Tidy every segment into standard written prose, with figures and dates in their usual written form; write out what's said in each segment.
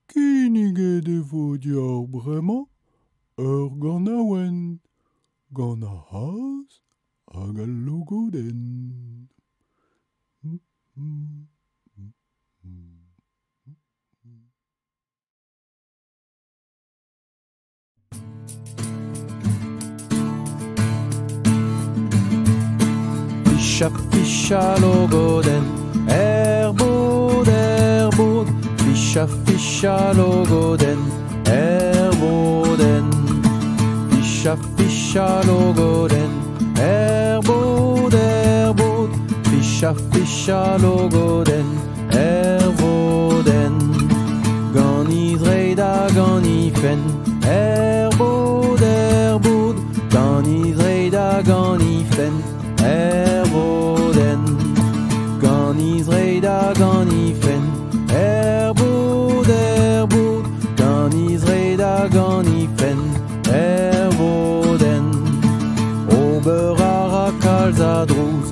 Kinige de vodiar bremañ gant aouen, gant a c'hazh hag al logodenn. Fisha logoden, bod, fisha logoden, boden. Fisha logoden, bod, fisha logoden, boden. Gant izreida gant ifen, bod, gant izreida gant ifen, boden. Gant izreida gant ifen, bod, gant izreida gant ifen, boden. Ober a kalz a drouz,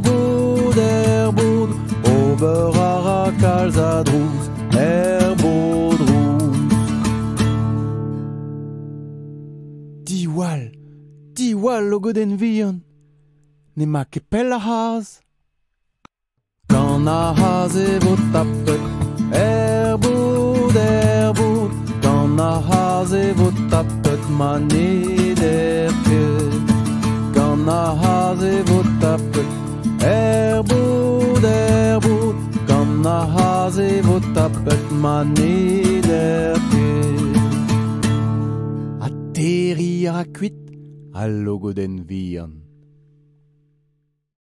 bod, ober a kalz a drouz, bod rouz. Diwall logodenn vihan, ne ma ket pell a c'hazh. Gant a c'hazh e vo tapet, bod, gant a c'hazh e vo tapet manet ket. Gant a c'hazh e vo tapet, bod, gant a c'hazh e vo tapet manet ket. A teri a kuit a logodenn vihan.